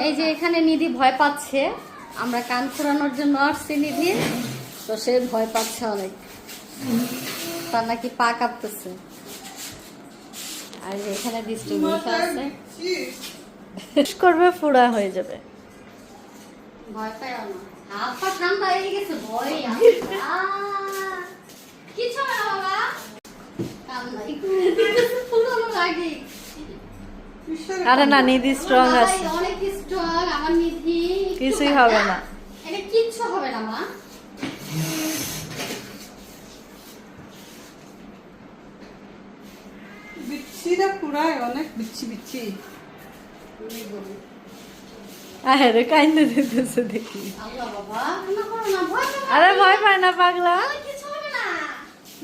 এই যে এখানে নিধি ভয় পাচ্ছে, আমরা কান ফোরানোর জন্য আসছি নিধি, তো সে ভয় পাচ্ছে অনেক, তার নাকি পা কাঁপতেছে। আর এখানে দৃষ্টি বসে আছে, করবে ফুড়া হয়ে যাবে। ভয় পায় না, হাত পা ঠান্ডা হয়ে গেছে, ভয় কিছু হবে না বাবা, কান্নাই করে দিতেছে ফুরানোর আগে। আরে না, নিধি স্ট্রং আছে, অনেক স্ট্রং আমার নিধি, কিছুই হবে না, এটা কিচ্ছু হবে না মা। বিচ্ছিরা পুরাই অনেক বিচ্ছি বিচ্ছি। আরে কাইন্দে দিতেছে দেখি। আল্লাহ বাবা, কান্না করো না, ভয় পাও না। আরে ভয় পায় না পাগলা, কিছু হবে না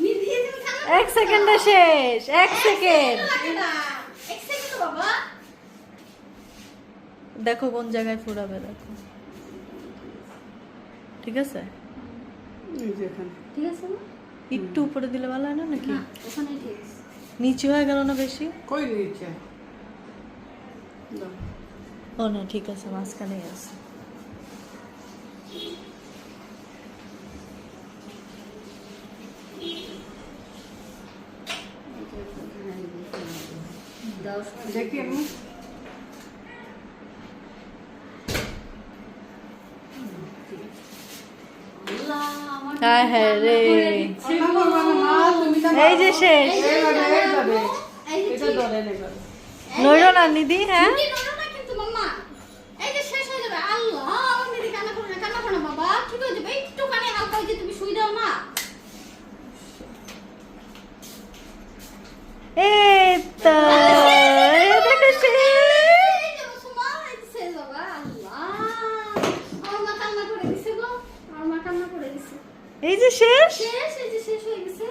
নিধি, তুমি কান্না করো না। 1 সেকেন্ডে শেষ, 1 সেকেন্ড। লাগে না, 1 সেকেন্ড বাবা। দেখো কোন জায়গায় ফুরাবে, দেখো ঠিক আছে, এই যে এখানে। ঠিক আছে না? একটু উপরে দিলে ভালো হয় না নাকি? না, ওখানেই ঠিক আছে। নিচু হয়ে গেল না বেশি? কই নিচে দাও। ও না, ঠিক আছে, মাঝখানেই আছে। দাও দেখি আমি আল্লাহ, আমার হ্যাঁ হ্যাঁ রে, রান্না করবা না মা, তুমি তো এই যে শেষ। এইভাবে এইভাবে এই যে এটা ঠিক। ধরে নেবে। নইরো না নিধি, হ্যাঁ নিধি নড়ো না কিন্তু মাম্মা, এই যে শেষ হয়ে যাবে। আল্লাহ, আমার নিধি কান্না করো না, কান্না করো না বাবা, ঠিক হয়ে যাবে। একটুখানি হালকা হয়েছে, তুমি শুই দাও না। এই তো, এই দেখো শেষ। এই যে মুসলমান, এই যে শেষ বাবা। আল্লাহ, আমার মা কান্না করে দিছে গো, আমার মা কান্না করে দিছে। এই যে শেষ। শেষ, এই যে শেষ হয়ে গেছে।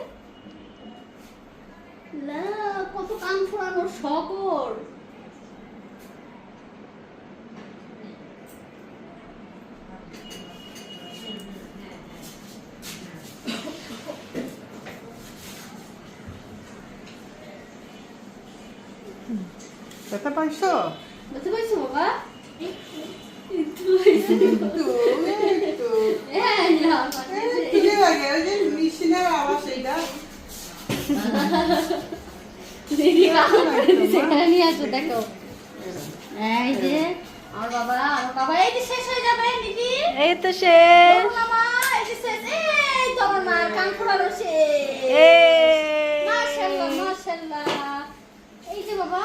লা, কত কান ফোড়ানোর শখ ওর। ব্যথা পাইছো? বুঝতে পারছো বাবা? একটু একটু হ্যাঁ, না, একটু যে লাগে ওই যে মেশিনের আওয়াজ এইটা। দিদি কান্না করে দিছে, এখানে নিয়ে আসো, দেখো। এই যে আমার বাবা, এই যে শেষ হয়ে যাবে দিদি। এই তো শেষ। বলো না মা, এই যে শেষ। এই তো আমার মার কান ফোড়ানো শেষ। এই মাশাআল্লাহ, মাশাআল্লাহ। এই যে বাবা,